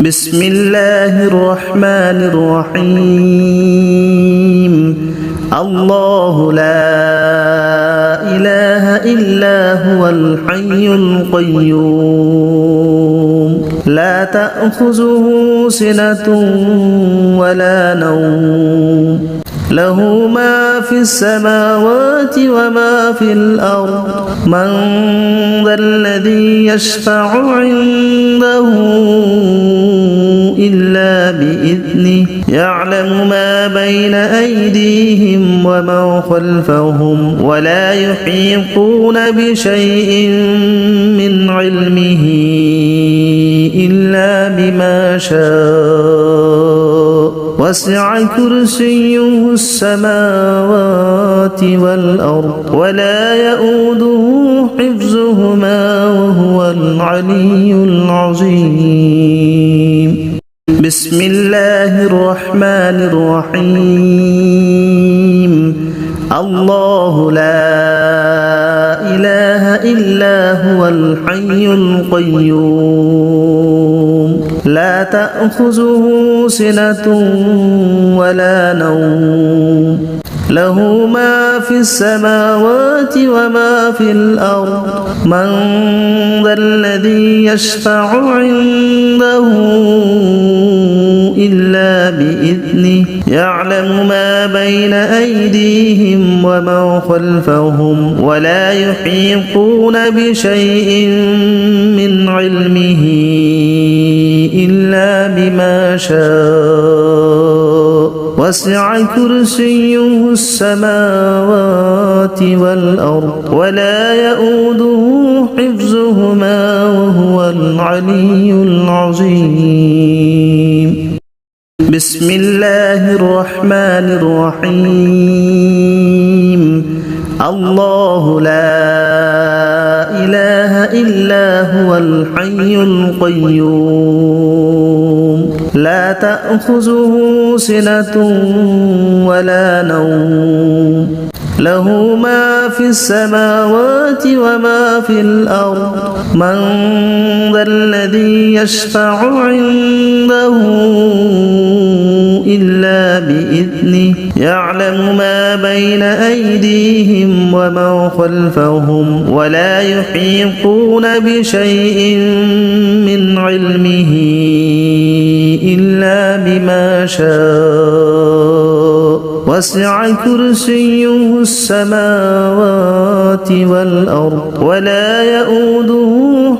بسم الله الرحمن الرحيم الله لا إله إلا هو الحي القيوم لا تأخذه سنة ولا نوم له ما في السماوات وما في الأرض من ذا الذي يشفع عنده إلا بإذنه يعلم ما بين أيديهم وما خلفهم ولا يحيطون بشيء من علمه إلا بما شاء وسع كرسيه السماوات والأرض ولا يؤوده حفظهما وهو العلي العظيم بسم الله الرحمن الرحيم الله لا إله إلا هو الحي القيوم لا تأخذه سنة ولا نوم له ما في السماوات وما في الأرض من ذا الذي يشفع عنده إلا بإذنه يعلم ما بين أيديهم وما خلفهم ولا يحيطون بشيء من علمه إلا بما شاء وسع كرسيه السماوات والأرض ولا يؤوده حفظهما وهو العلي العظيم بسم الله الرحمن الرحيم الله لا إله إلا هو الحي القيوم لا تأخذه سنة ولا نوم له ما في السماوات وما في الأرض من ذا الذي يشفع عنده إلا بإذنه يعلم ما بين أيديهم وما خلفهم ولا يحيطون بشيء من علمه إلا بما شاء وسع كرسيه السماوات والأرض ولا يؤوده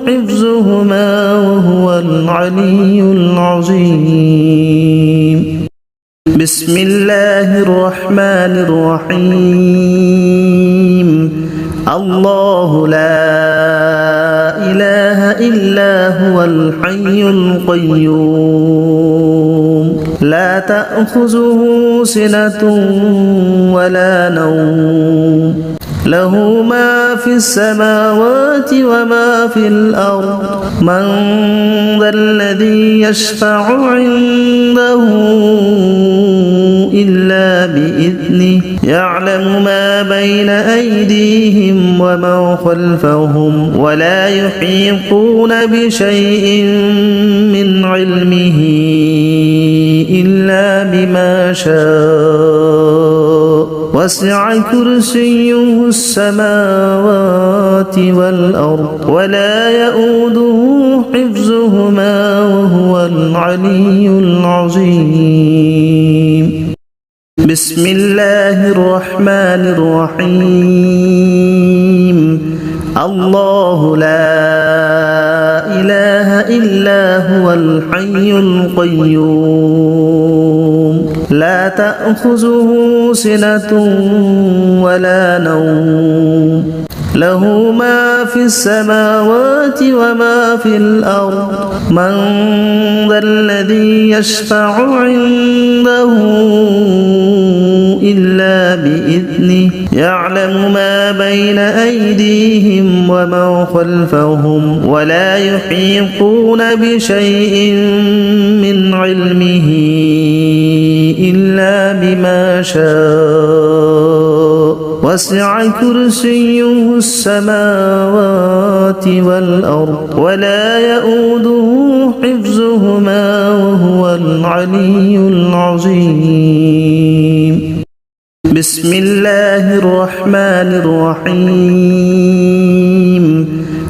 حفظهما وهو العلي العظيم بسم الله الرحمن الرحيم الله لا إله إلا هو الحي القيوم لا تأخذه سنة ولا نوم له ما في السماوات وما في الأرض من ذا الذي يشفع عنده إلا بإذنه يعلم ما بين أيديهم وما خلفهم ولا يحيطون بشيء من علمه إلا بما شاء وسع كرسيه السماوات والأرض ولا يؤوده حفظهما وهو العلي العظيم بسم الله الرحمن الرحيم الله لا إله إلا هو الحي القيوم لا تأخذه سنة ولا نوم له ما في السماوات وما في الأرض من ذا الذي يشفع عنده إلا بإذنه يعلم ما بين أيديهم وما خلفهم ولا يحيطون بشيء من علمه إلا بما شاء وسع كرسيه السماوات والأرض ولا يؤوده حفظهما وهو العلي العظيم. بسم الله الرحمن الرحيم.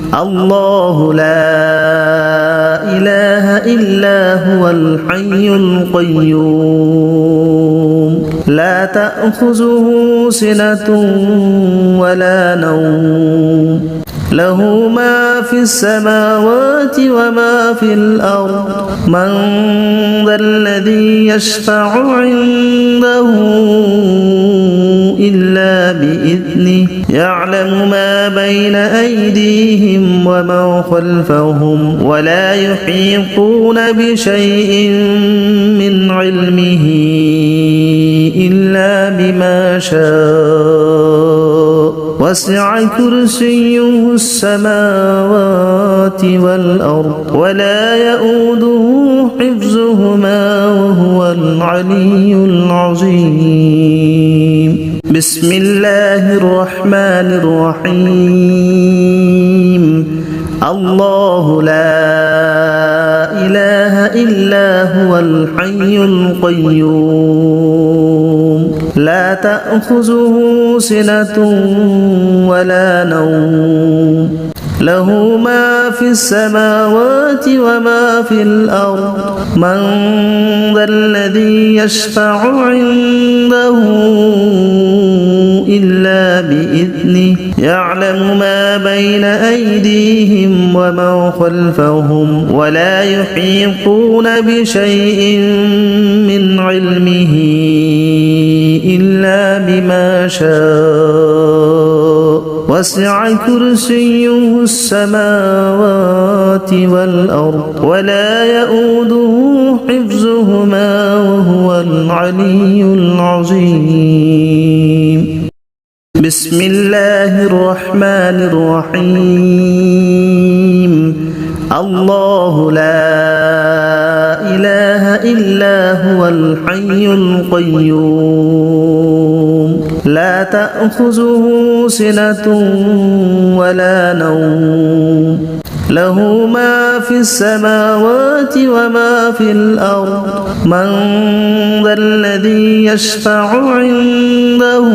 الله لا إله إلا هو الحي القيوم لا تأخذه سنة ولا نوم له ما في السماوات وما في الأرض من ذا الذي يشفع عنده إلا بإذنه يعلم ما بين أيديهم وما خلفهم ولا يحيطون بشيء من علمه إلا بما شاء وسع كرسيه السماوات والأرض ولا يؤوده حفظهما وهو العلي العظيم. بسم الله الرحمن الرحيم. الله لا إله إلا هو الحي القيوم لا تأخذه سنة ولا نوم له ما في السماوات وما في الأرض من ذا الذي يشفع عنده إلا بإذنه يعلم ما بين أيديهم وما خلفهم ولا يحيطون بشيء من علمه إلا بما شاء وسع كرسيه السماوات والأرض ولا يؤوده حفظهما وهو العلي العظيم. بسم الله الرحمن الرحيم. الله لا إله إلا هو الحي القيوم لا تأخذه سنة ولا نوم له ما في السماوات وما في الأرض من ذا الذي يشفع عنده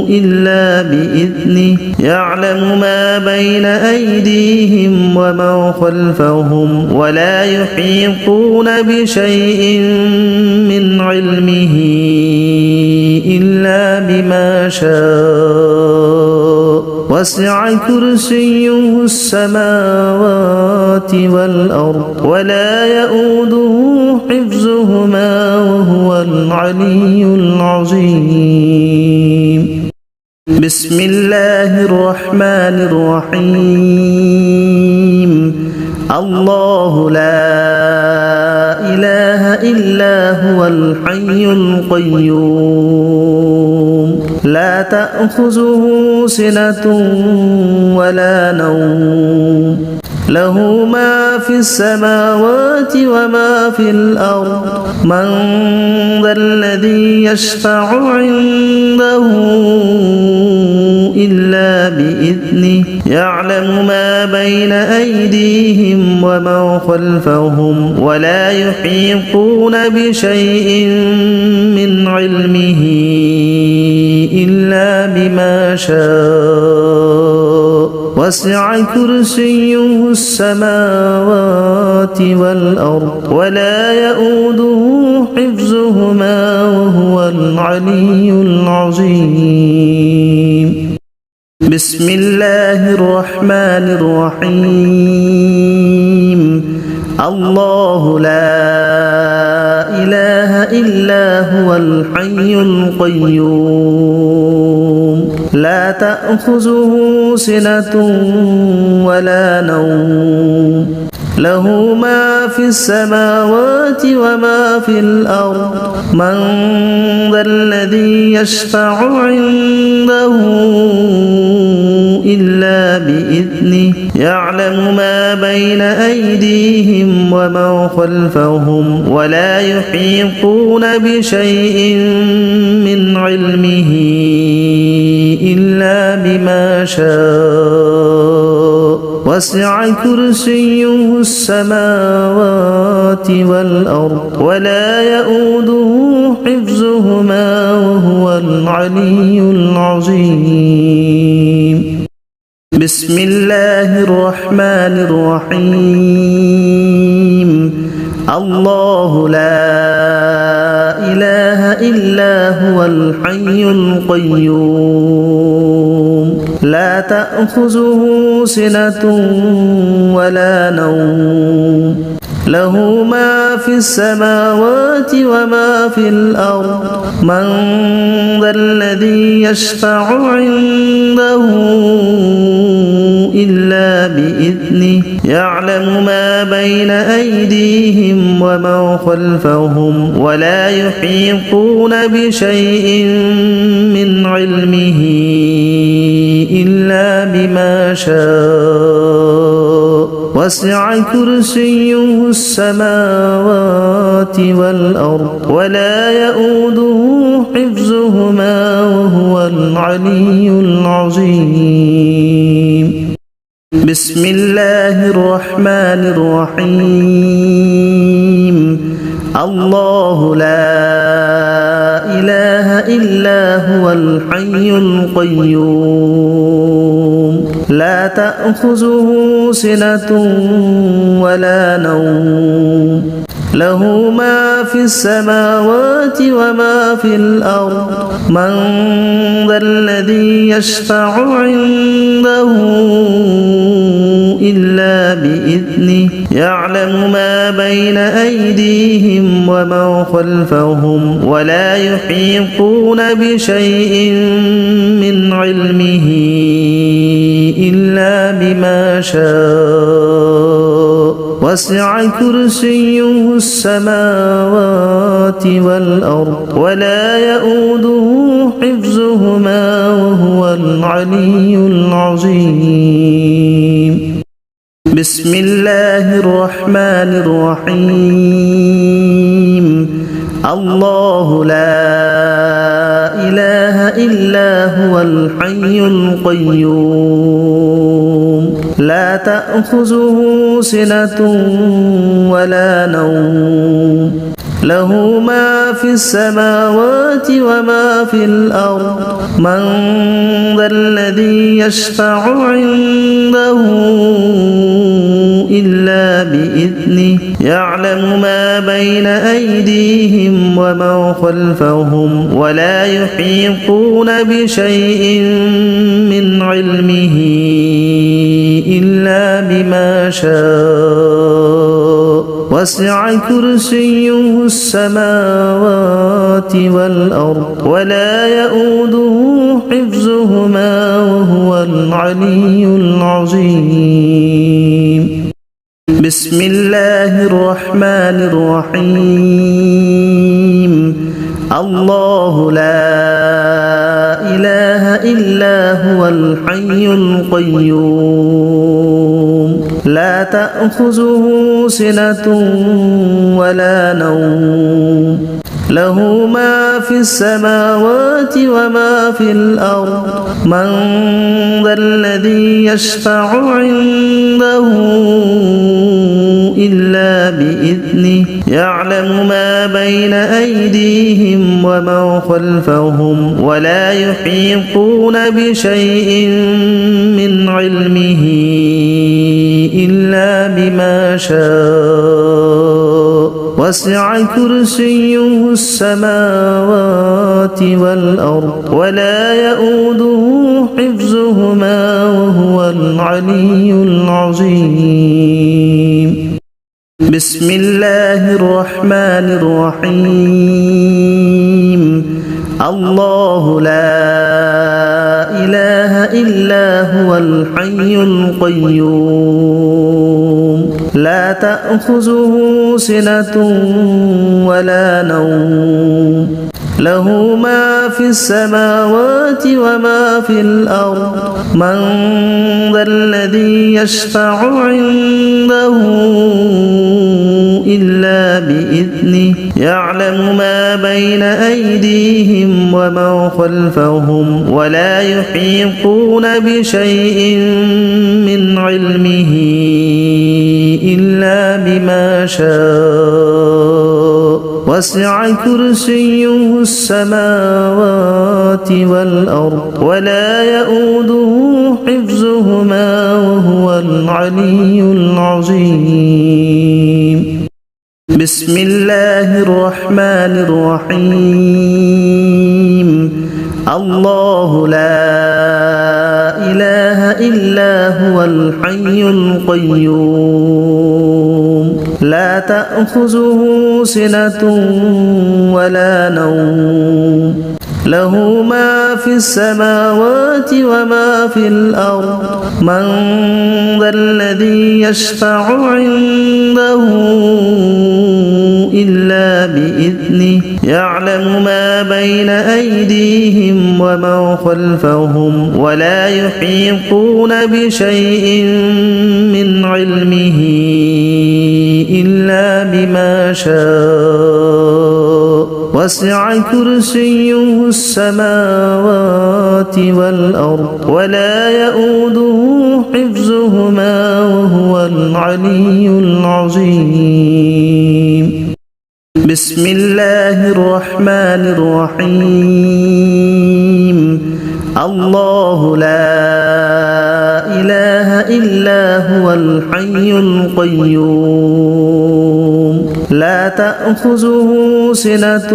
إلا بإذنه يعلم ما بين أيديهم وما خلفهم ولا يحيطون بشيء من علمه إلا بما شاء وسع كرسيه السماوات والأرض ولا يؤوده حفظهما وهو العلي العظيم. بسم الله الرحمن الرحيم. الله لا إله إلا هو الحي القيوم لا تأخذه سنة ولا نوم له ما في السماوات وما في الأرض من ذا الذي يشفع عنده إلا بإذنه يعلم ما بين أيديهم وما خلفهم ولا يحيطون بشيء من علمه إلا بما شاء وسع كرسيه السماوات والأرض ولا يؤوده حفظهما وهو العلي العظيم. بسم الله الرحمن الرحيم. الله لا إله إلا هو الحي القيوم لا تأخذه سنة ولا نوم له ما في السماوات وما في الأرض من ذا الذي يشفع عنده إلا بإذنه يعلم ما بين أيديهم وما خلفهم ولا يحيطون بشيء من علمه إلا بما شاء وسع كرسيه السماوات والأرض ولا يؤوده حفظهما وهو العلي العظيم. بسم الله الرحمن الرحيم. الله لا إله إلا هو الحي القيوم لا تأخذه سنة ولا نوم له ما في السماوات وما في الأرض من ذا الذي يشفع عنده إلا بإذنه يعلم ما بين أيديهم وما خلفهم ولا يحيطون بشيء من علمه إلا بما شاء وسع كرسيه السماوات والأرض ولا يؤوده حفظهما وهو العلي العظيم. بسم الله الرحمن الرحيم. الله لا إله إلا هو الحي القيوم لا تأخذه سنة ولا نوم له ما في السماوات وما في الأرض من ذا الذي يشفع عنده إلا بإذنه يعلم ما بين أيديهم وما خلفهم ولا يحيطون بشيء من علمه إلا بما شاء وسع كرسيه السماوات والأرض ولا يؤوده حفظهما وهو العلي العظيم. بسم الله الرحمن الرحيم. الله لا إله إلا هو الحي القيوم لا تأخذه سنة ولا نوم له ما في السماوات وما في الأرض من ذا الذي يشفع عنده إلا بإذنه يعلم ما بين أيديهم وما خلفهم ولا يحيطون بشيء من علمه إلا بما شاء وسع كرسيه السماوات والأرض ولا يؤوده حفظهما وهو العلي العظيم. بسم الله الرحمن الرحيم. الله لا إله إلا هو الحي القيوم لا تأخذه سنة ولا نوم له ما في السماوات وما في الأرض من ذا الذي يشفع عنده إلا بإذنه يعلم ما بين أيديهم وما خلفهم ولا يحيطون بشيء من علمه إلا بما شاء وسع كرسيه السماوات والأرض ولا يؤوده حفظهما وهو العلي العظيم. بسم الله الرحمن الرحيم. الله لا إله إلا هو الحي القيوم لا تأخذه سنة ولا نوم له ما في السماوات وما في الأرض من ذا الذي يشفع عنده إلا بإذنه بإذنه يعلم ما بين أيديهم وما خلفهم ولا يحيطون بشيء من علمه إلا بما شاء وسع كرسيه السماوات والأرض ولا يؤوده حفظهما وهو العلي العظيم. بسم الله الرحمن الرحيم. الله لا إله إلا هو الحي القيوم لا تأخذه سنة ولا نوم له ما في السماوات وما في الأرض من ذا الذي يشفع عنده إلا بإذنه يعلم ما بين أيديهم وما خلفهم ولا يحيطون بشيء من علمه إلا بما شاء وسع كرسيه السماوات والأرض ولا يؤوده حفظهما وهو العلي العظيم. بسم الله الرحمن الرحيم. الله لا إله إلا هو الحي القيوم لا تأخذه سنة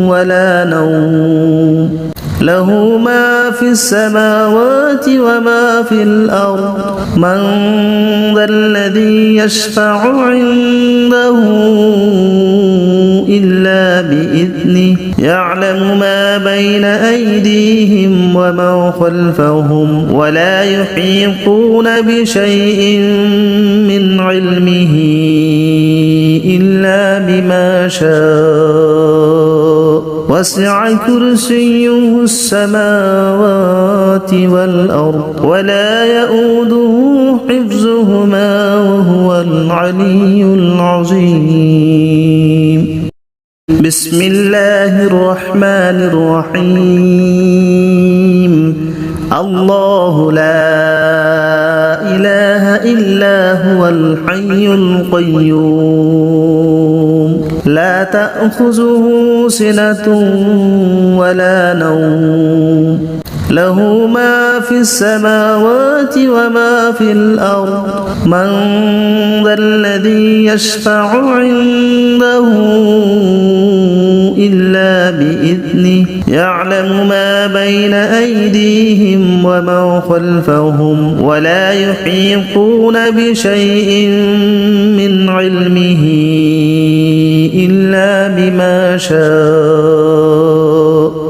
ولا نوم له ما في السماوات وما في الأرض من ذا الذي يشفع عنده إلا بإذنه يعلم ما بين أيديهم وما خلفهم ولا يحيطون بشيء من علمه إلا بما شاء وسع كرسيه السماوات والأرض ولا يؤوده حفظهما وهو العلي العظيم. بسم الله الرحمن الرحيم. الله لا إله إلا هو الحي القيوم لا تأخذه سنة ولا نوم له ما في السماوات وما في الأرض من ذا الذي يشفع عنده إلا بإذنه يعلم ما بين أيديهم وما خلفهم ولا يحيطون بشيء من علمه إلا بما شاء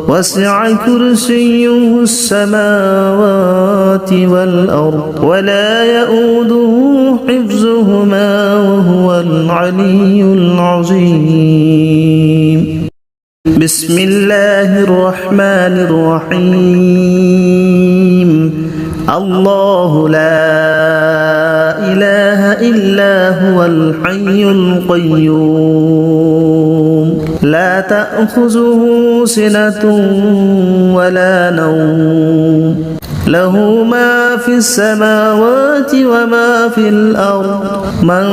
وسع كرسيه السماوات والأرض ولا يؤوده حفظهما وهو العلي العظيم. بسم الله الرحمن الرحيم. الله لا إله إلا هو الحي القيوم لا تأخذه سنة ولا نوم له ما في السماوات وما في الأرض من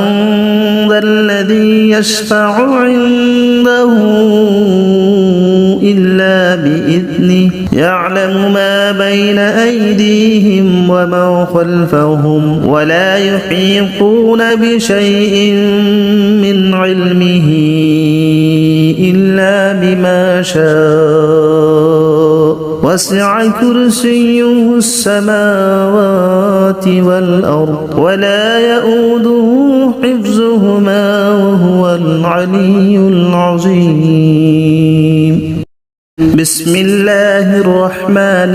ذا الذي يشفع عنده إلا بإذنه يعلم ما بين أيديهم وما خلفهم ولا يحيطون بشيء من علمه إلا بما شاء وسع كرسيه السماوات والأرض ولا يؤوده حفظهما وهو العلي العظيم. بسم الله الرحمن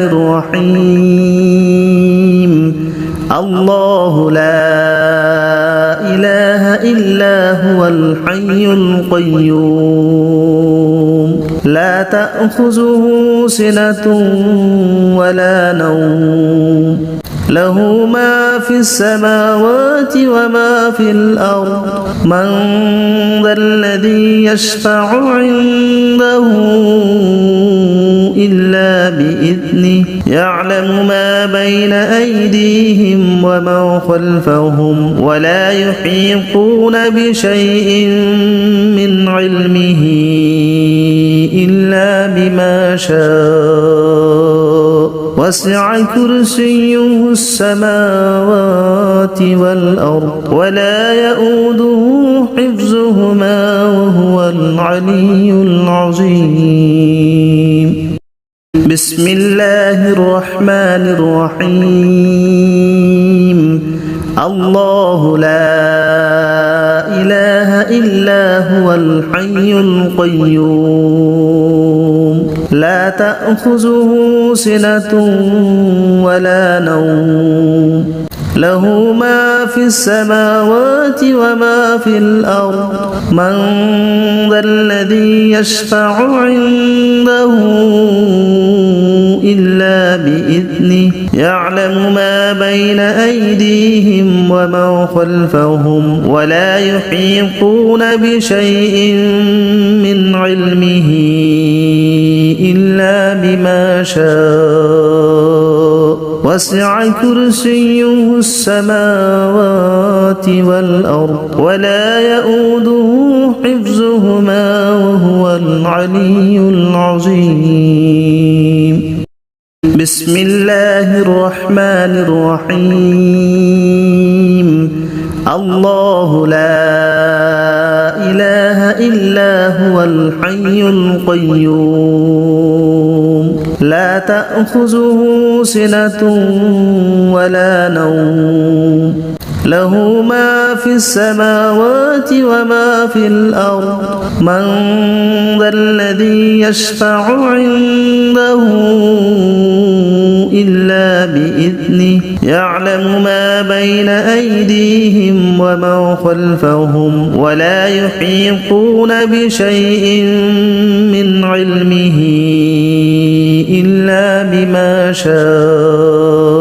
الرحيم. الله لا إله إلا هو الحي القيوم لا تأخذه سنة ولا نوم له ما في السماوات وما في الأرض من ذا الذي يشفع عنده إلا بإذنه يعلم ما بين أيديهم وما خلفهم ولا يحيطون بشيء من علمه إلا بما شاء وسع كرسيه السماوات والأرض ولا يؤوده حفظهما وهو العلي العظيم بسم الله الرحمن الرحيم الله لا إله إلا هو الحي القيوم لا تأخذه سنة ولا نوم له ما في السماوات وما في الأرض من ذا الذي يشفع عنده إلا بإذنه يعلم ما بين أيديهم وما خلفهم ولا يحيطون بشيء من علمه إلا بما شاء وسع كرسيه السماوات والأرض ولا يؤوده حفظهما وهو العلي العظيم بسم الله الرحمن الرحيم الله لا إله إلا هو الحي القيوم لا تأخذه سنة ولا نوم له ما في السماوات وما في الأرض من ذا الذي يشفع عنده إلا بإذنه يعلم ما بين أيديهم وما خلفهم ولا يحيطون بشيء من علمه إلا بما شاء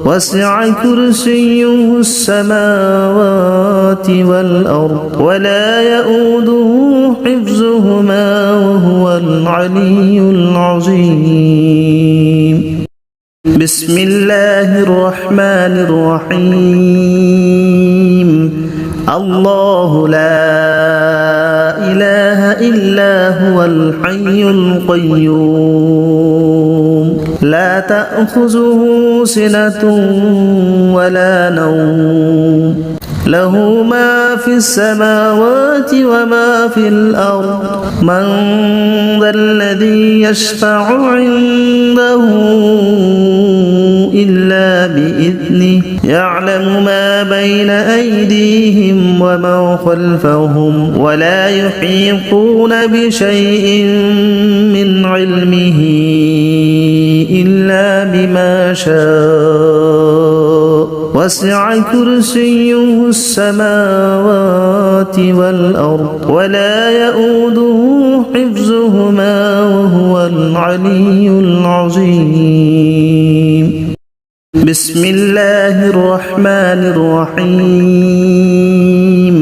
وسع كرسيه السماوات والأرض ولا يؤوده حفظهما وهو العلي العظيم بسم الله الرحمن الرحيم الله لا إله إلا هو الحي القيوم لا تأخذه سنة ولا نوم له ما في السماوات وما في الأرض من ذا الذي يشفع عنده إلا بإذنه يعلم ما بين أيديهم وما خلفهم ولا يحيطون بشيء من علمه إلا بما شاء وسع كرسيه السماوات والأرض ولا يؤوده حفظهما وهو العلي العظيم بسم الله الرحمن الرحيم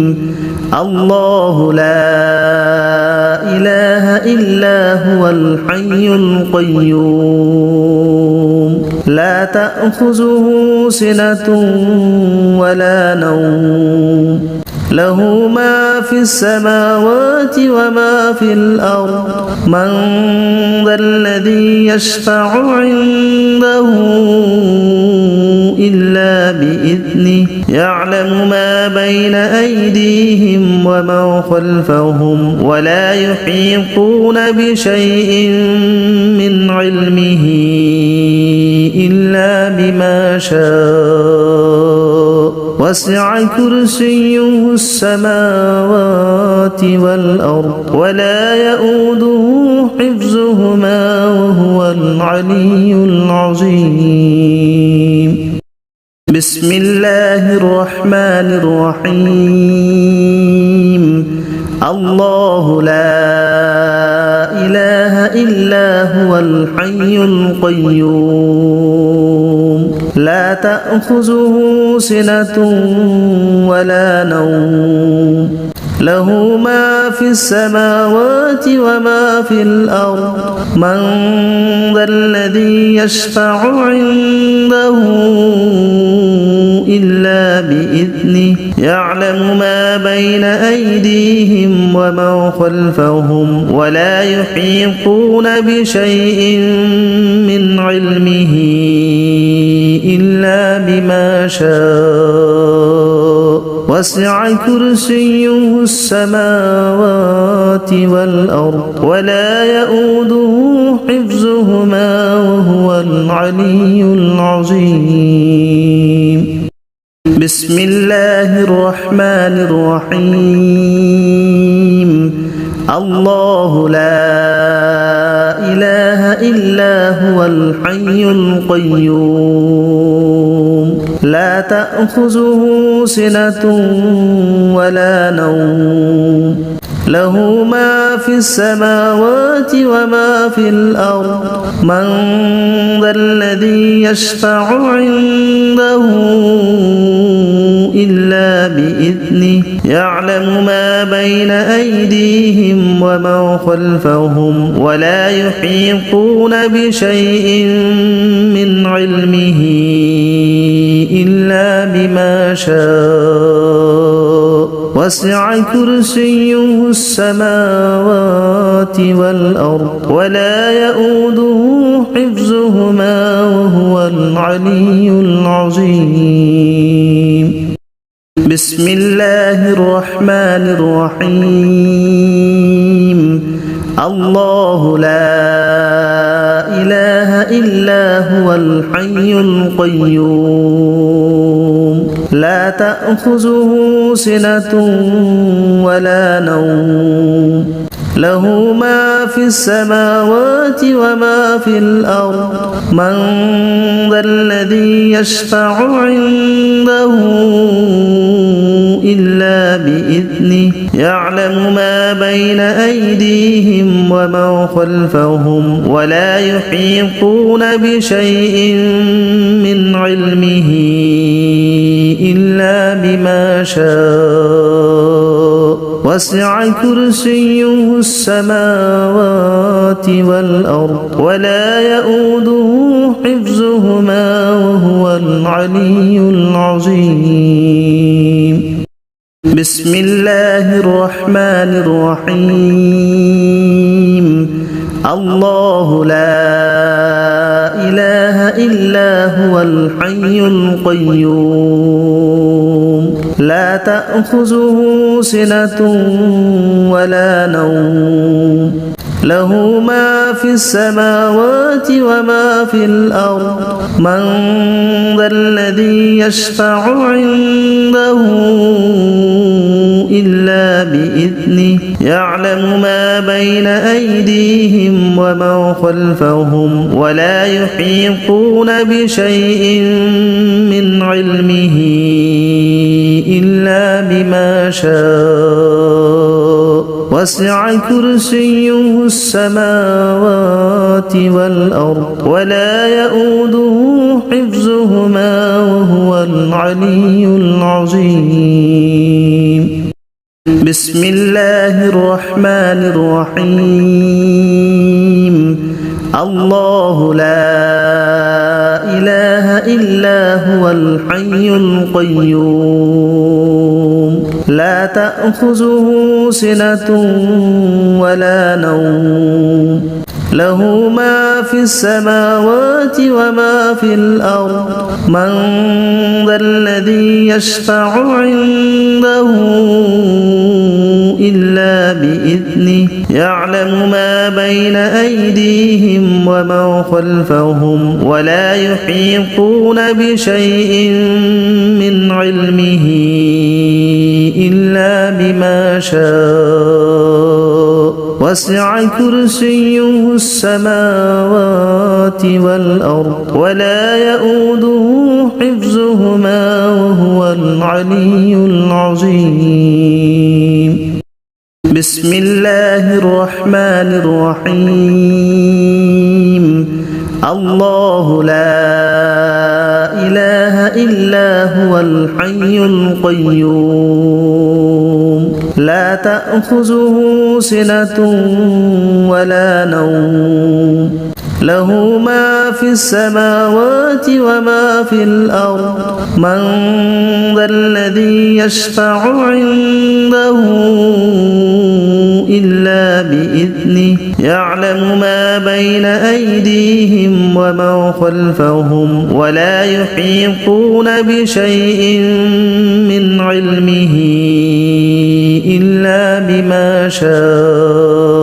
الله لا إله إلا هو الحي القيوم لا تأخذه سنة ولا نوم له ما في السماوات وما في الأرض من ذا الذي يشفع عنده إلا بإذنه يعلم ما بين أيديهم وما خلفهم ولا يحيطون بشيء من علمه إلا بما شاء وسع كرسيه السماوات والأرض ولا يؤوده حفظهما وهو العلي العظيم بسم الله الرحمن الرحيم الله لا إله إلا هو الحي القيوم لا تأخذه سنة ولا نوم له ما في السماوات وما في الأرض من ذا الذي يشفع عنده إلا بإذنه يعلم ما بين أيديهم وما خلفهم ولا يحيطون بشيء من علمه إلا بما شاء وسع كرسيه السماوات والأرض ولا يؤوده حفظهما وهو العلي العظيم بسم الله الرحمن الرحيم الله لا إله إلا هو الحي القيوم لا تأخذه سنة ولا نوم له ما في السماوات وما في الأرض من ذا الذي يشفع عنده إلا بإذنه يعلم ما بين أيديهم وما خلفهم ولا يحيطون بشيء من علمه إلا بما شاء وسع كرسيه السماوات والأرض ولا يؤوده حفظهما وهو العلي العظيم بسم الله الرحمن الرحيم الله لا إله إلا هو الحي القيوم لا تأخذه سنة ولا نوم له ما في السماوات وما في الأرض من ذا الذي يشفع عنده إلا بإذنه يعلم ما بين أيديهم وما خلفهم ولا يحيطون بشيء من علمه إلا بما شاء وسع كرسيه السماوات والأرض ولا يؤوده حفظهما وهو العلي العظيم بسم الله الرحمن الرحيم الله لا إله إلا هو الحي القيوم لا تأخذه سنة ولا نوم له ما في السماوات وما في الأرض من ذا الذي يشفع عنده إلا بإذنه يعلم ما بين أيديهم وما خلفهم ولا يحيطون بشيء من علمه إلا بما شاء وسع كرسيه السماوات والأرض ولا يؤوده حفظهما وهو العلي العظيم بسم الله الرحمن الرحيم الله لا إله إلا هو الحي القيوم لا تأخذه سنة ولا نوم له ما في السماوات وما في الأرض من ذا الذي يشفع عنده إلا بإذنه يعلم ما بين أيديهم وما خلفهم ولا يحيطون بشيء من علمه إلا بما شاء وسع كرسيه السماوات والأرض ولا يؤوده حفظهما وهو العلي العظيم بسم الله الرحمن الرحيم الله لا إله إلا هو الحي القيوم لا تأخذه سنة ولا نوم له ما في السماوات وما في الأرض من ذا الذي يشفع عنده إلا بإذنه يعلم ما بين أيديهم وما خلفهم ولا يحيطون بشيء من علمه إلا بما شاء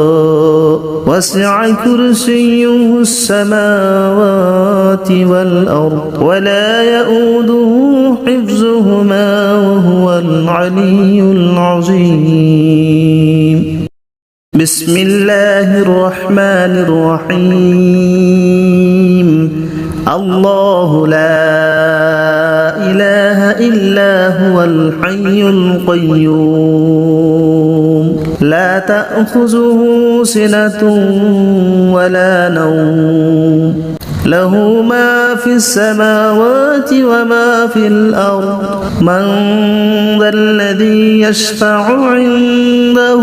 وسع كرسيه السماوات والأرض ولا يؤوده حفظهما وهو العلي العظيم بسم الله الرحمن الرحيم الله لا إله إلا هو الحي القيوم لا تأخذه سنة ولا نوم له ما في السماوات وما في الأرض من ذا الذي يشفع عنده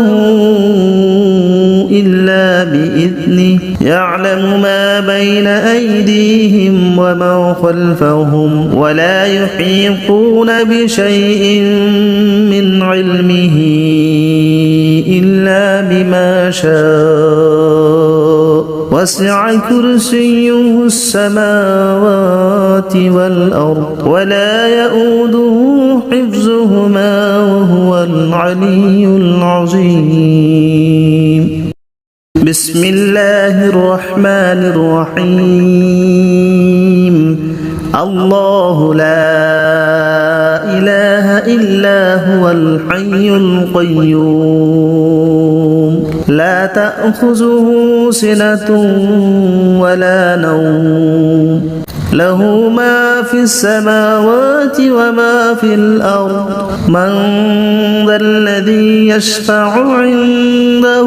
إلا بإذنه يعلم ما بين أيديهم وما خلفهم ولا يحيطون بشيء من علمه إلا بما شاء وسع كرسيه السماوات والأرض ولا يؤوده حفظهما وهو العلي العظيم بسم الله الرحمن الرحيم الله لا إله إلا هو الحي القيوم لا تأخذه سنة ولا نوم له ما في السماوات وما في الأرض من ذا الذي يشفع عنده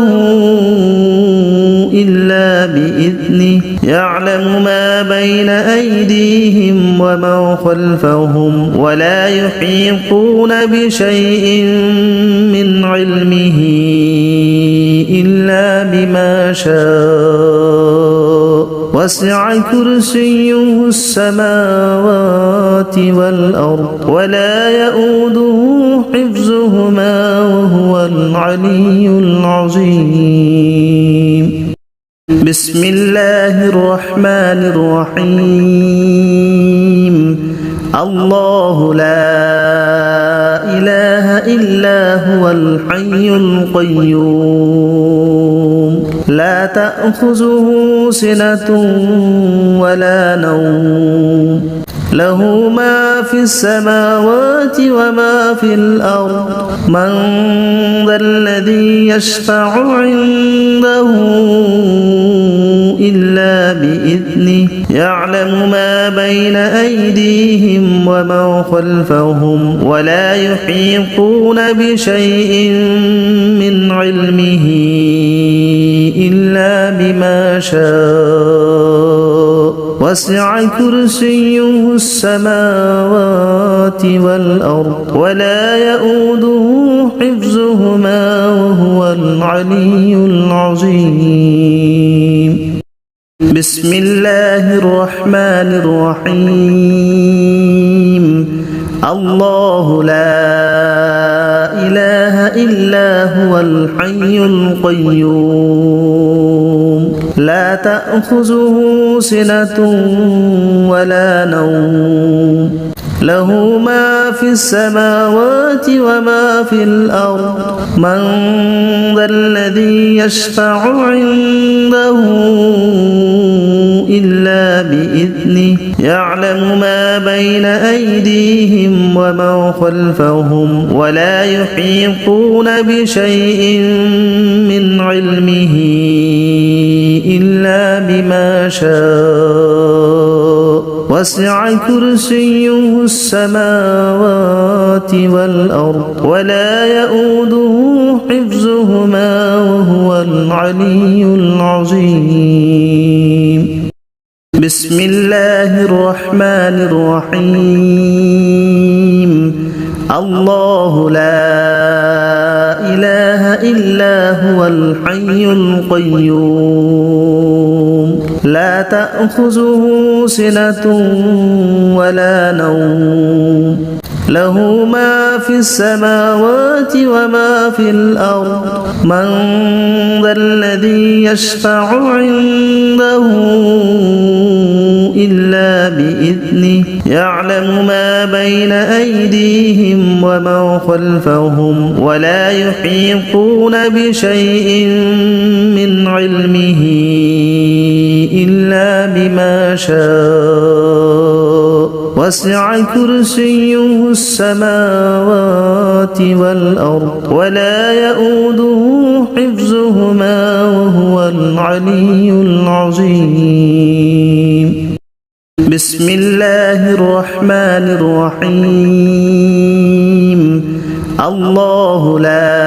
إلا بإذنه يعلم ما بين أيديهم وما خلفهم ولا يحيطون بشيء من علمه إلا بما شاء وسع كرسيه السماوات والأرض ولا يؤوده حفظهما وهو العلي العظيم بسم الله الرحمن الرحيم الله لا إله إلا هو الحي القيوم لا تأخذه سنة ولا نوم له ما في السماوات وما في الأرض من ذا الذي يشفع عنده إلا بإذنه يعلم ما بين أيديهم وما خلفهم ولا يحيطون بشيء من علمه إلا بما شاء وسع كرسيه السماوات والأرض ولا يؤوده حفظهما وهو العلي العظيم بسم الله الرحمن الرحيم الله لا إله إلا هو الحي القيوم لا تأخذه سنة ولا نوم له ما في السماوات وما في الأرض من ذا الذي يشفع عنده إلا بإذنه يعلم ما بين أيديهم وما خلفهم ولا يحيطون بشيء من علمه إلا بما شاء وسع كرسيه السماوات والأرض ولا يؤوده حفظهما وهو العلي العظيم بسم الله الرحمن الرحيم الله لا إله إلا هو الحي القيوم لا تأخذه سنة ولا نوم له ما في السماوات وما في الأرض من ذا الذي يشفع عنده إلا بإذنه يعلم ما بين أيديهم وما خلفهم ولا يحيطون بشيء من علمه إلا بما شاء وسع كرسيه السماوات والأرض ولا يؤوده حفظهما وهو العلي العظيم بسم الله الرحمن الرحيم الله لا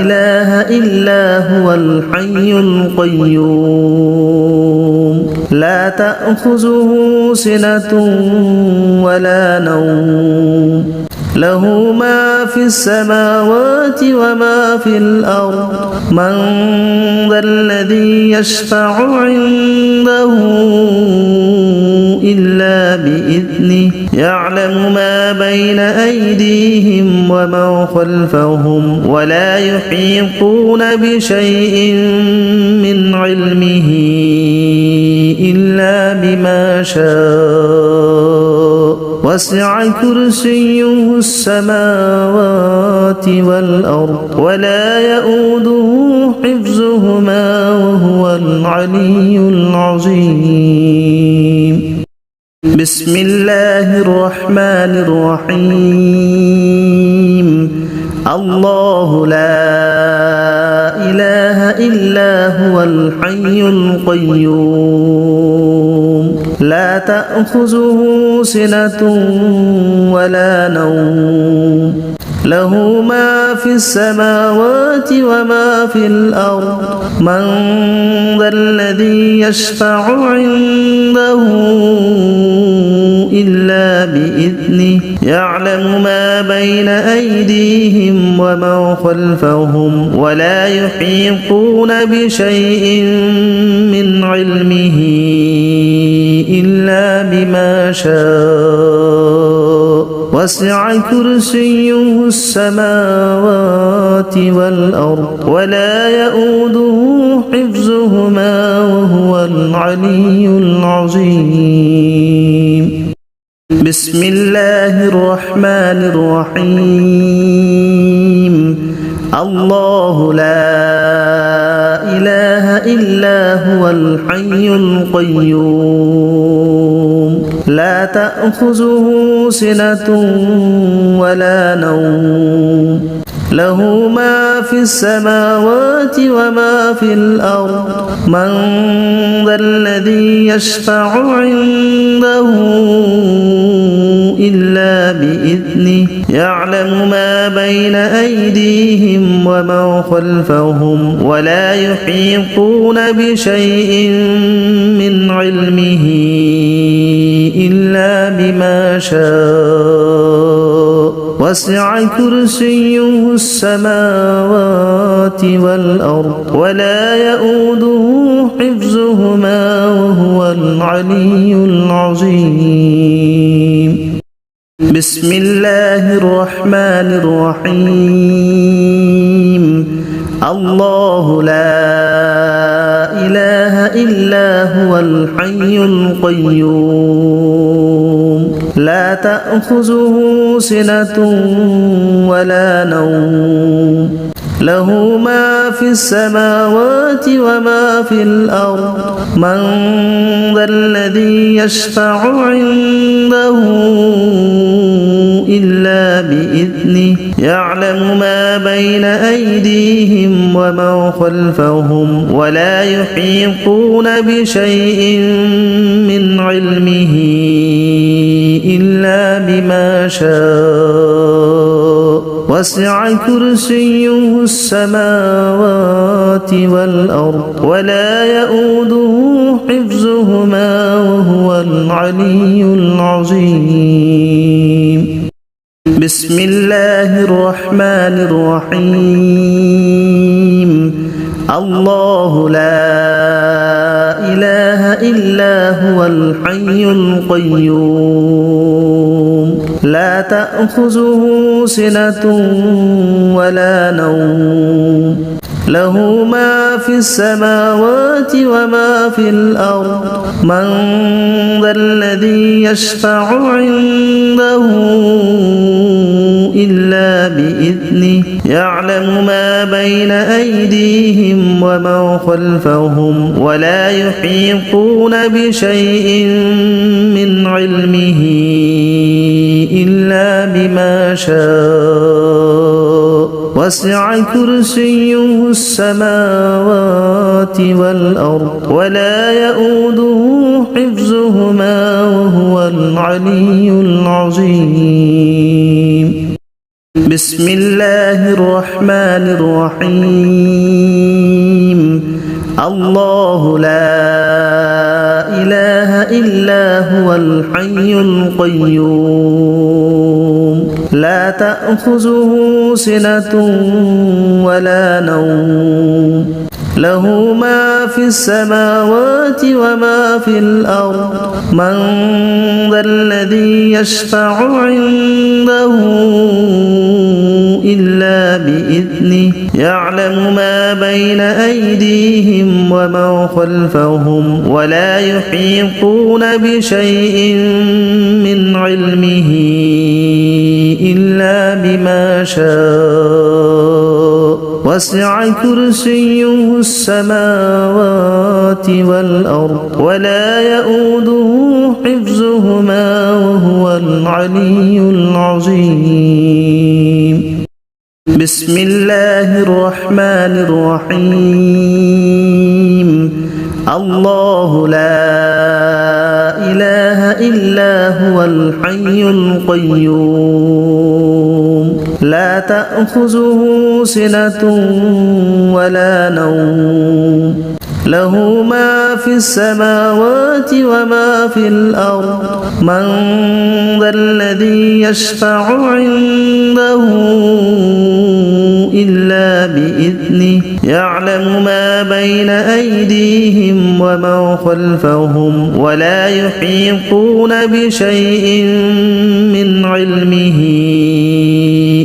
إله إلا هو الحي القيوم لا تأخذه سنة ولا نوم له ما في السماوات وما في الأرض من ذا الذي يشفع عنده إلا بإذنه يعلم ما بين أيديهم وما خلفهم ولا يحيطون بشيء من علمه إلا بما شاء وسع كرسيه السماوات والأرض ولا يؤوده حفظهما وهو العلي العظيم بسم الله الرحمن الرحيم الله لا إله إلا هو الحي القيوم لا تأخذه سنة ولا نوم له ما في السماوات وما في الأرض من ذا الذي يشفع عنده إلا بإذنه يعلم ما بين أيديهم وما خلفهم ولا يحيطون بشيء من علمه إلا بما شاء وسع كرسيه السماوات والأرض ولا يؤوده حفظهما وهو العلي العظيم بسم الله الرحمن الرحيم الله لا إله إلا هو الحي القيوم لا تأخذه سنة ولا نوم له ما في السماوات وما في الأرض من ذا الذي يشفع عنده إلا بإذنه يعلم ما بين أيديهم وما خلفهم ولا يحيطون بشيء من علمه إلا بما شاء وسع كرسيه السماوات والأرض ولا يؤوده حفظهما وهو العلي العظيم بسم الله الرحمن الرحيم الله لا إله إلا هو الحي القيوم لا تأخذه سنة ولا نوم له ما في السماوات وما في الأرض من ذا الذي يشفع عنده إلا بإذنه يعلم ما بين أيديهم وما خلفهم ولا يحيطون بشيء من علمه إلا بما شاء وسع كرسيه السماوات والأرض ولا يؤوده حفظهما وهو العلي العظيم بسم الله الرحمن الرحيم الله لا إله إلا هو الحي القيوم لا تأخذه سنة ولا نوم له ما في السماوات وما في الأرض من ذا الذي يشفع عنده إلا بإذنه يعلم ما بين أيديهم وما خلفهم ولا يحيطون بشيء من علمه إلا بما شاء وسع كرسيه السماوات والأرض ولا يؤوده حفظهما وهو العلي العظيم بسم الله الرحمن الرحيم الله لا إله إلا هو الحي القيوم لا تأخذه سنة ولا نوم له ما في السماوات وما في الأرض من ذا الذي يشفع عنده إلا بإذنه يعلم ما بين أيديهم وما خلفهم ولا يحيطون بشيء من علمه إلا بما شاء وسع كرسيه السماوات والأرض ولا يؤوده حفظهما وهو العلي العظيم بسم الله الرحمن الرحيم الله لا إله إلا هو الحي القيوم لا تأخذه سنة ولا نوم له ما في السماوات وما في الأرض من ذا الذي يشفع عنده إلا بإذنه يعلم ما بين أيديهم وما خلفهم ولا يحيطون بشيء من علمه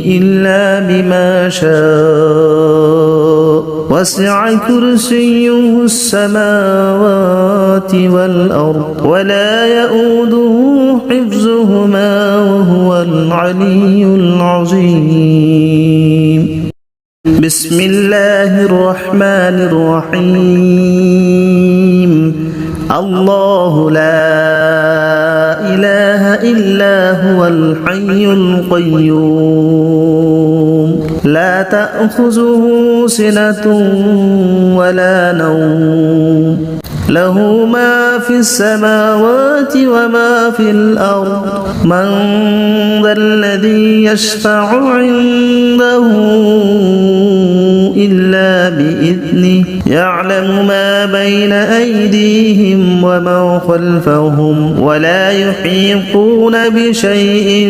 إلا بما شاء وسع كرسيه السماوات والأرض ولا يؤوده حفظهما وهو العلي العظيم بسم الله الرحمن الرحيم الله لا إله إلا هو الحي القيوم لا تأخذه سنة ولا نوم له ما في السماوات وما في الأرض من ذا الذي يشفع عنده إلا بإذنه يعلم ما بين أيديهم وما خلفهم ولا يحيطون بشيء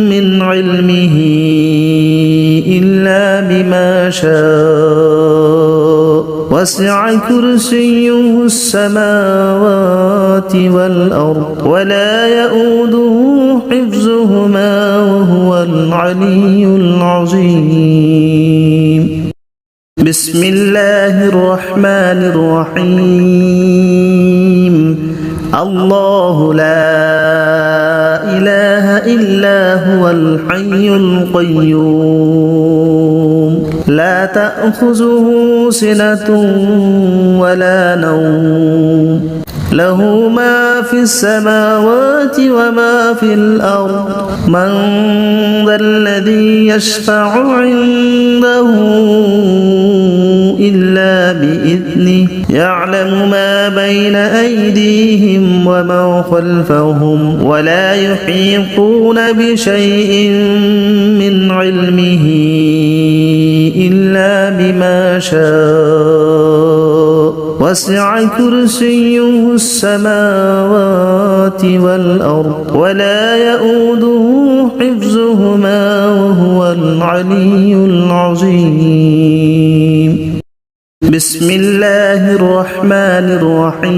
من علمه إلا بما شاء وسع كرسيه السماوات والأرض ولا يؤوده حفظهما وهو العلي العظيم بسم الله الرحمن الرحيم الله لا إله إلا هو الحي القيوم لا تأخذه سنة ولا نوم له ما في السماوات وما في الأرض من ذا الذي يشفع عنده إلا بإذنه يعلم ما بين أيديهم ومن خلفهم ولا يحيطون بشيء من علمه إلا بما شاء وسع كرسيه السماوات والأرض ولا يؤوده حفظهما وهو العلي العظيم. بسم الله الرحمن الرحيم.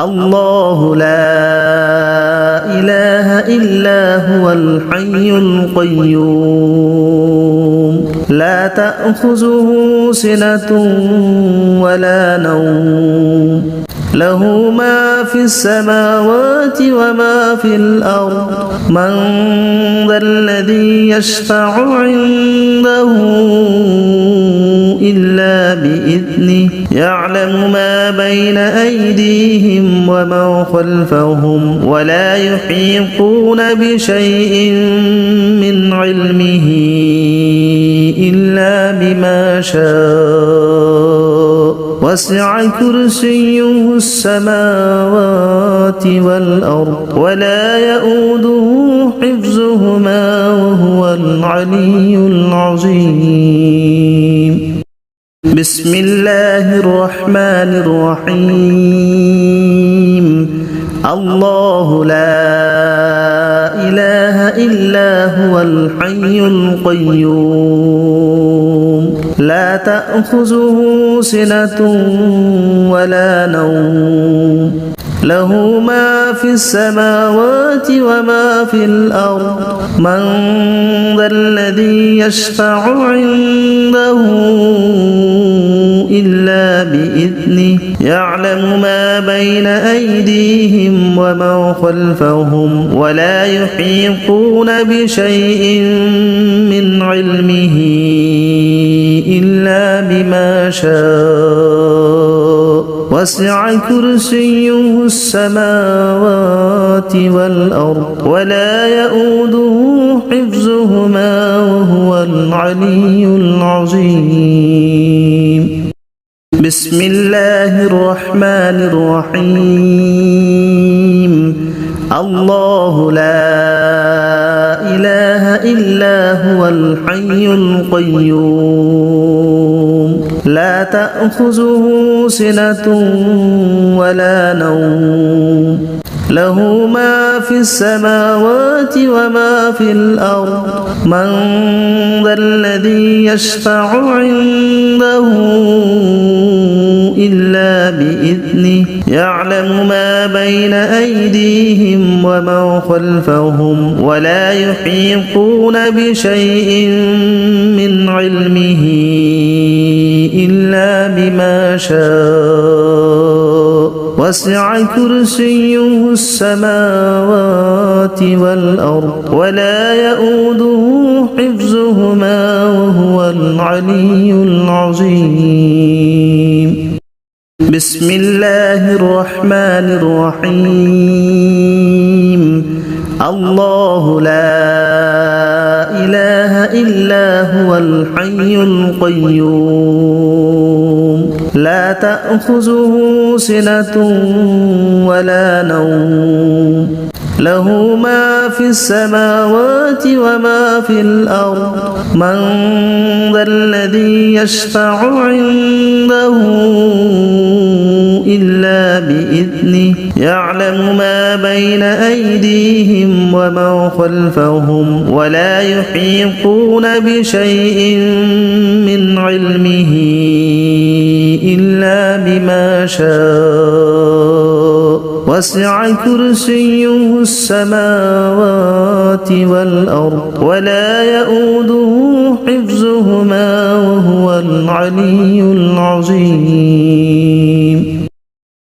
الله لا إله إلا هو الحي القيوم لا تأخذه سنة ولا نوم له ما في السماوات وما في الأرض من ذا الذي يشفع عنده إلا بإذنه يعلم ما بين أيديهم ومن خلفهم ولا يحيطون بشيء من علمه إلا بما شاء وسع كرسيه السماوات والأرض ولا يؤوده حفظهما وهو العلي العظيم. بسم الله الرحمن الرحيم. الله لا إله إلا هو الحي القيوم لا تأخذه سنة ولا نوم له ما في السماوات وما في الأرض من ذا الذي يشفع عنده إلا بإذنه يعلم ما بين أيديهم ومن خلفهم ولا يحيطون بشيء من علمه إلا بما شاء وسع كرسيه السماوات والأرض ولا يؤوده حفظهما وهو العلي العظيم. بسم الله الرحمن الرحيم. الله لا إله إلا هو الحي القيوم لا تأخذه سنة ولا نوم له ما في السماوات وما في الأرض من ذا الذي يشفع عنده إلا بإذنه يعلم ما بين أيديهم ومن خلفهم ولا يحيطون بشيء من علمه إلا بما شاء وسع كرسيه السماوات والأرض ولا يؤوده حفظهما وهو العلي العظيم. بسم الله الرحمن الرحيم. الله لا إله إلا هو الحي القيوم لا تأخذه سنة ولا نوم له ما في السماوات وما في الأرض من ذا الذي يشفع عنده إلا بإذنه يعلم ما بين أيديهم ومن خلفهم ولا يحيطون بشيء من علمه إلا بما شاء وسع كرسيه السماوات والأرض ولا يؤوده حفظهما وهو العلي العظيم.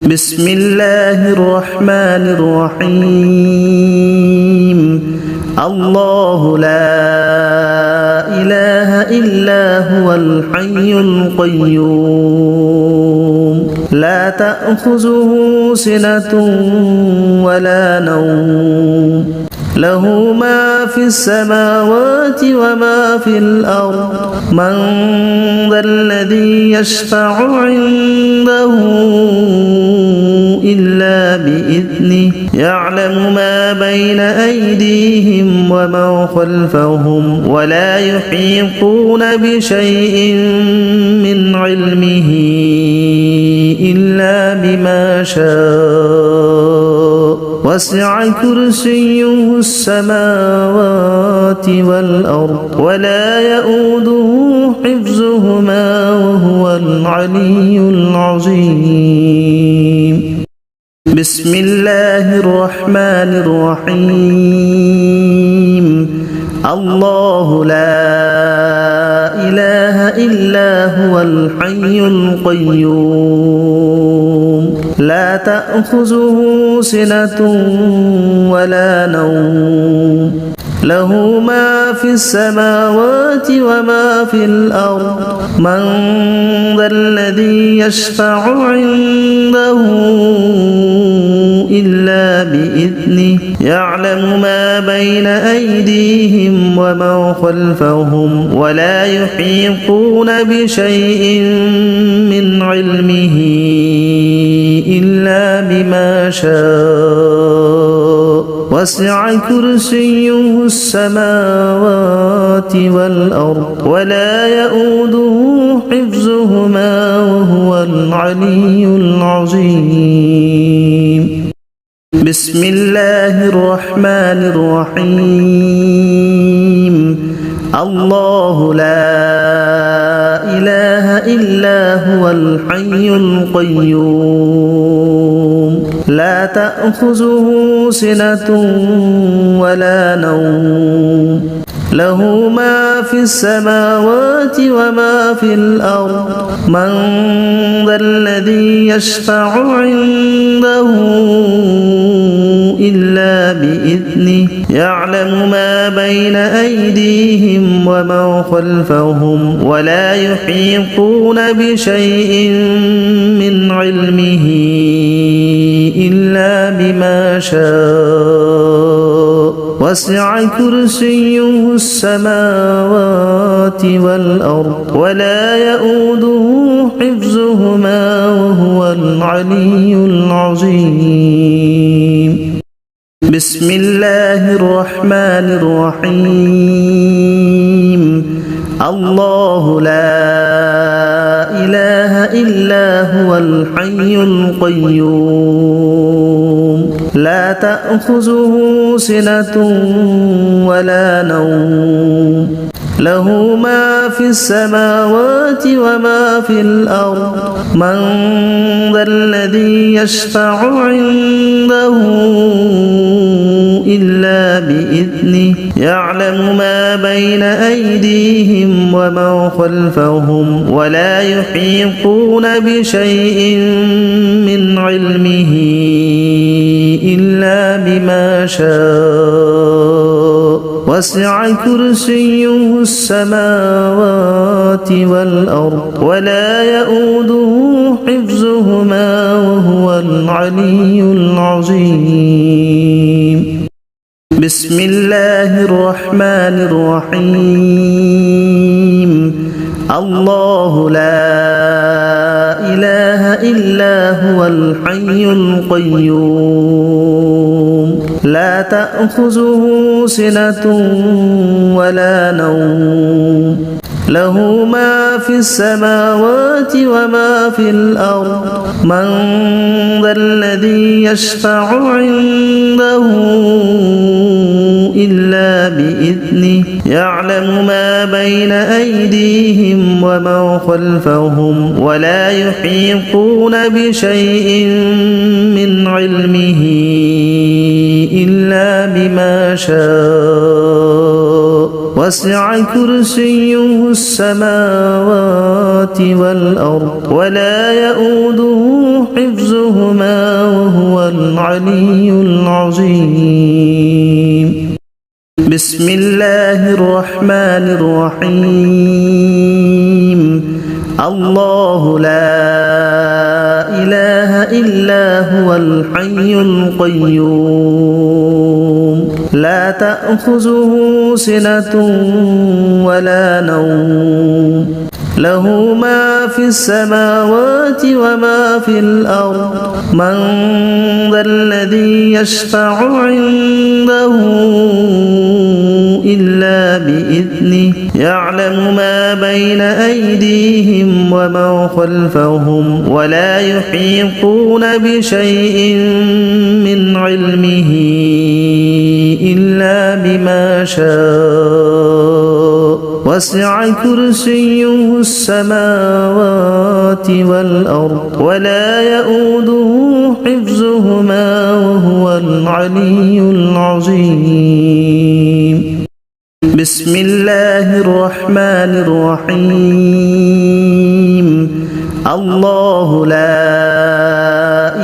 بسم الله الرحمن الرحيم. الله لا إله إلا هو الحي القيوم لا تأخذه سنة ولا نوم له ما في السماوات وما في الأرض من ذا الذي يشفع عنده إلا بإذنه يعلم ما بين أيديهم وما خلفهم ولا يحيطون بشيء من علمه إلا بما شاء وسع كرسيه السماوات والأرض ولا يؤوده حفظهما وهو العلي العظيم بسم الله الرحمن الرحيم الله لا إله إلا هو الحي القيوم لا تأخذه سنة ولا نوم له ما في السماوات وما في الأرض من ذا الذي يشفع عنده إلا بإذنه يعلم ما بين أيديهم وما خلفهم ولا يحيطون بشيء من علمه إلا بما شاء وسع كرسيه السماوات والأرض ولا يؤوده حفظهما وهو العلي العظيم بسم الله الرحمن الرحيم الله لا إله إلا هو الحي القيوم لا تأخذه سنة ولا نوم له ما في السماوات وما في الأرض من ذا الذي يشفع عنده إلا بإذنه يعلم ما بين أيديهم وما خلفهم ولا يحيطون بشيء من علمه إلا بما شاء وسع كرسيه السماوات والأرض ولا يؤوده حفظهما وهو العلي العظيم بسم الله الرحمن الرحيم الله لا إله إلا هو الحي القيوم لا تأخذه سنة ولا نوم له ما في السماوات وما في الأرض من ذا الذي يشفع عنده إلا بإذنه يعلم ما بين أيديهم وما خلفهم ولا يحيطون بشيء من علمه إلا بما شاء وسع كرسيه السماوات والأرض ولا يؤوده حفظهما وهو العلي العظيم بسم الله الرحمن الرحيم الله لا إله إلا هو الحي القيوم لا تأخذه سنة ولا نوم له ما في السماوات وما في الأرض من ذا الذي يشفع عنده إلا بإذنه يعلم ما بين أيديهم وما خلفهم ولا يحيطون بشيء من علمه إلا بما شاء وسع كرسيه السماوات والأرض ولا يؤوده حفظهما وهو العلي العظيم بسم الله الرحمن الرحيم الله لا إله إلا هو الحي القيوم لا تأخذه سنة ولا نوم له ما في السماوات وما في الأرض من ذا الذي يشفع عنده إلا بإذنه يعلم ما بين أيديهم وما خلفهم ولا يحيطون بشيء من علمه إلا بما شاء وسع كرسيه السماوات والأرض ولا يؤوده حفظهما وهو العلي العظيم بسم الله الرحمن الرحيم الله لا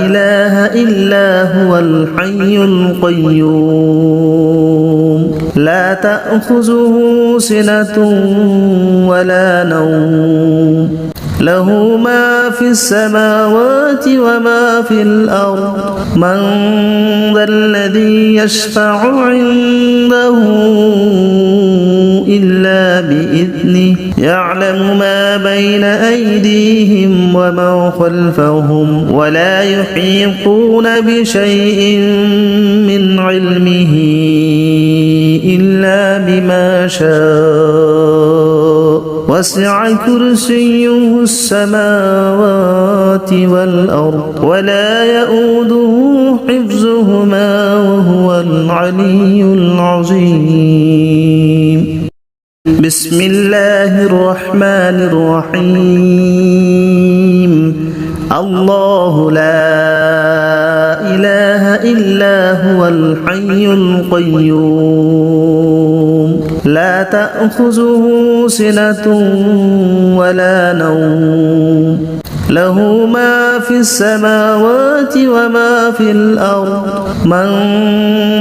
إله إلا هو الحي القيوم لا تأخذه سنة ولا نوم له ما في السماوات وما في الأرض من ذا الذي يشفع عنده إلا بإذنه يعلم ما بين أيديهم وما خلفهم ولا يحيطون بشيء من علمه إلا بما شاء وسع كرسيه السماوات والأرض ولا يؤوده حفظهما وهو العلي العظيم بسم الله الرحمن الرحيم الله لا إله إلا هو الحي القيوم لا تأخذه سنة ولا نوم له ما في السماوات وما في الأرض من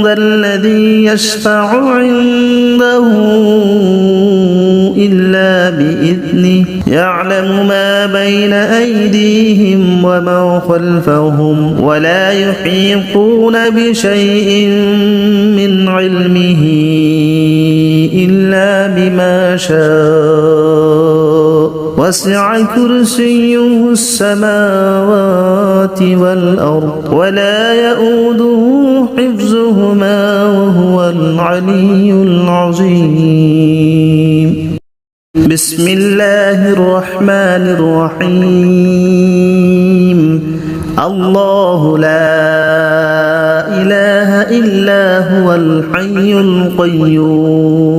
ذا الذي يشفع عنده إلا بإذنه يعلم ما بين أيديهم وما خلفهم ولا يحيطون بشيء من علمه إلا بما شاء وسع كرسيه السماوات والأرض ولا يؤوده حفظهما وهو العلي العظيم بسم الله الرحمن الرحيم الله لا إله إلا هو الحي القيوم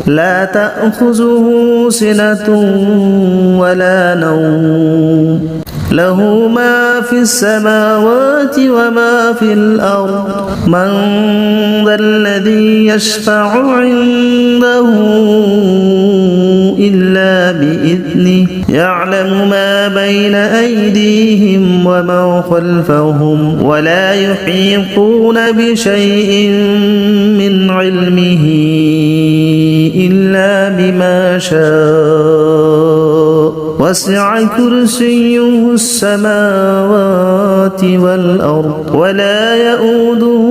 لا تأخذه سنة ولا نوم له ما في السماوات وما في الأرض من ذا الذي يشفع عنده إلا بإذنه يعلم ما بين أيديهم وما خلفهم ولا يحيطون بشيء من علمه إلا بما شاء وسع كرسيه السماوات والأرض ولا يؤوده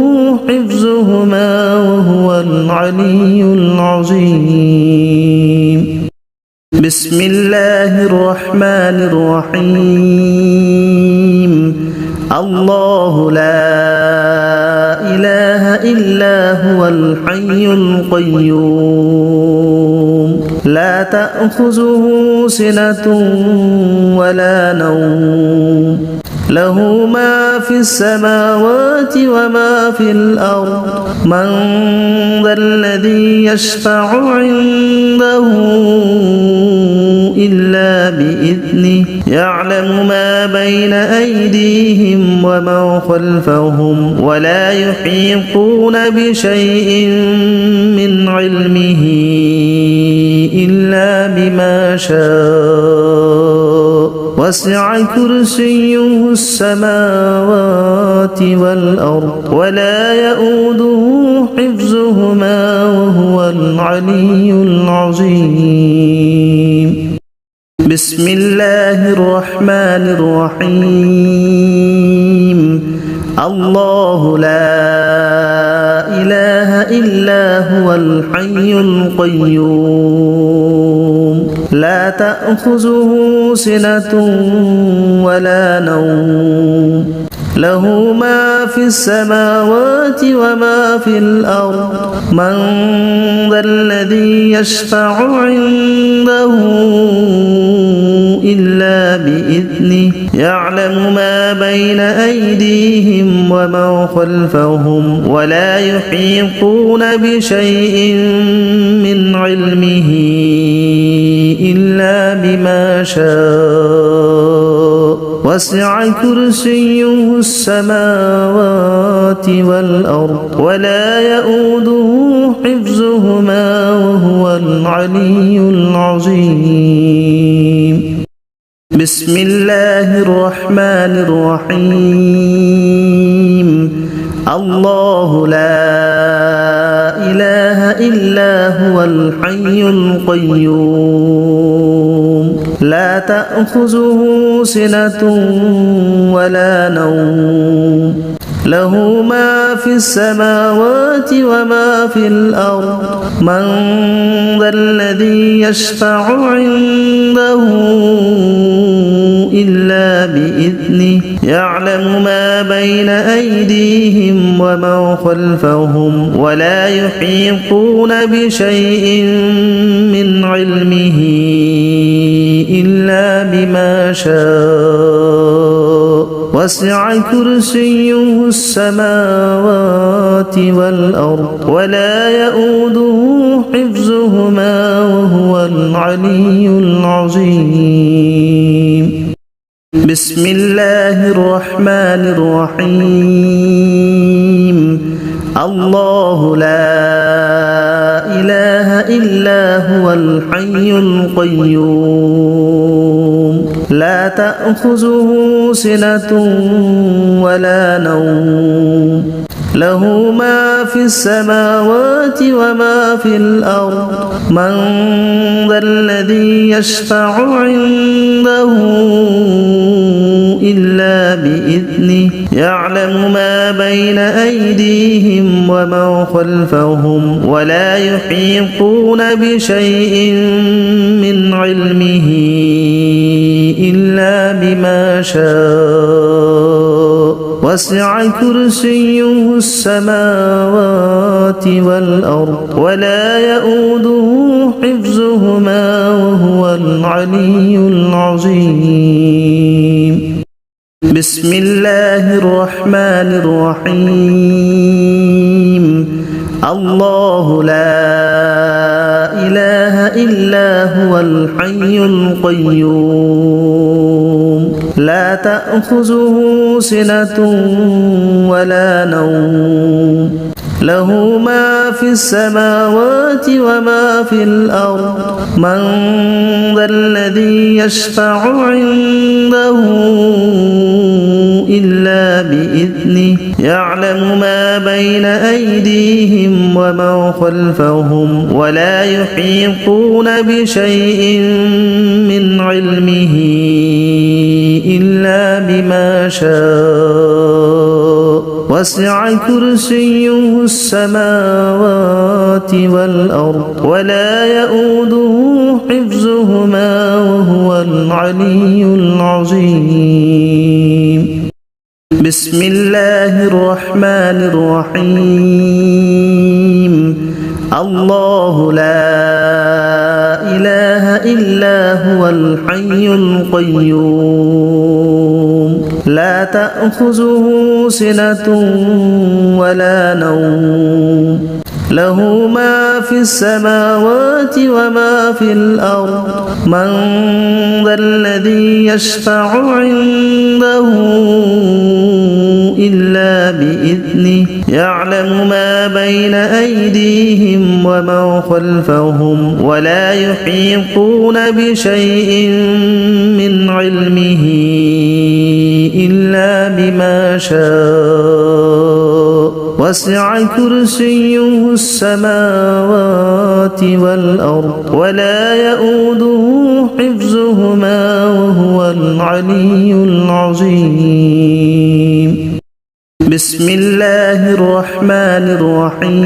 حفظهما وهو العلي العظيم بسم الله الرحمن الرحيم الله لا إله إلا هو الحي القيوم لا تأخذه سنة ولا نوم له ما في السماوات وما في الأرض من ذا الذي يشفع عنده إلا بإذنه يعلم ما بين أيديهم وما خلفهم ولا يحيطون بشيء من علمه إلا بما شاء وسع كرسيه السماوات والأرض ولا يؤوده حفظهما وهو العلي العظيم بسم الله الرحمن الرحيم الله لا إلا هو الحي القيوم لا تأخذه سنة ولا نوم له ما في السماوات وما في الأرض من ذا الذي يشفع عنده إلا بإذنه يعلم ما بين أيديهم وما خلفهم ولا يحيطون بشيء من علمه إلا بما شاء وسع كرسيه السماوات والأرض ولا يؤوده حفظهما وهو العلي العظيم بسم الله الرحمن الرحيم الله لا إله إلا هو الحي القيوم لا تأخذه سنة ولا نوم له ما في السماوات وما في الأرض من ذا الذي يشفع عنده إلا بإذنه يعلم ما بين أيديهم وما خلفهم ولا يحيطون بشيء من علمه إلا بما شاء وسع كرسيه السماوات والأرض ولا يؤوده حفظهما وهو العلي العظيم بسم الله الرحمن الرحيم الله لا إله إلا هو الحي القيوم لا تأخذه سنة ولا نوم له ما في السماوات وما في الأرض من ذا الذي يشفع عنده إلا بإذنه يعلم ما بين أيديهم وما خلفهم ولا يحيطون بشيء من علمه إلا بما شاء وسع كرسيه السماوات والأرض ولا يؤوده حفظهما وهو العلي العظيم بسم الله الرحمن الرحيم الله لا إله إلا هو الحي القيوم لا تأخذه سنة ولا نوم له ما في السماوات وما في الأرض من ذا الذي يشفع عنده إلا بإذنه يعلم ما بين أيديهم وما خلفهم ولا يحيطون بشيء من علمه إلا بما شاء وسع كرسيه السماوات والأرض ولا يؤوده حفظهما وهو العلي العظيم بسم الله الرحمن الرحيم الله لا إله إلا هو الحي القيوم لا تأخذه سنة ولا نوم له ما في السماوات وما في الأرض من ذا الذي يشفع عنده إلا بإذنه يعلم ما بين أيديهم وما خلفهم ولا يحيطون بشيء من علمه إلا بما شاء وسع كرسيه السماوات والأرض ولا يؤوده حفظهما وهو العلي العظيم بسم الله الرحمن الرحيم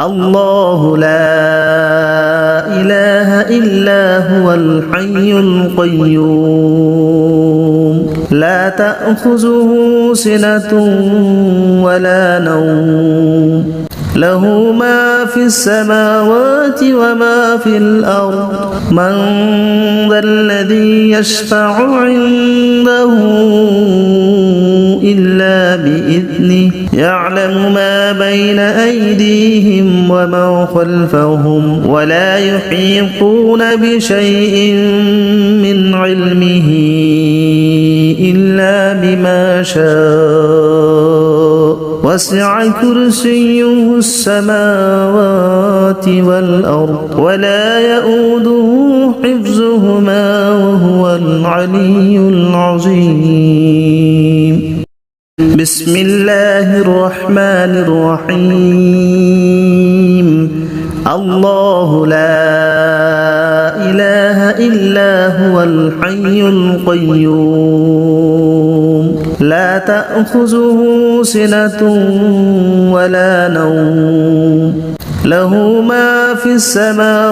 الله لا إله إلا هو الحي القيوم لا تأخذه سنة ولا نوم له ما في السماوات وما في الأرض من ذا الذي يشفع عنده إلا بإذنه يعلم ما بين أيديهم وما خلفهم ولا يحيطون بشيء من علمه إلا بما شاء وسع كرسيه السماوات والأرض ولا يؤوده حفظهما وهو العلي العظيم بسم الله الرحمن الرحيم الله لا إله إلا هو الحي القيوم لا تأخذه سنة ولا نوم له ما في السماوات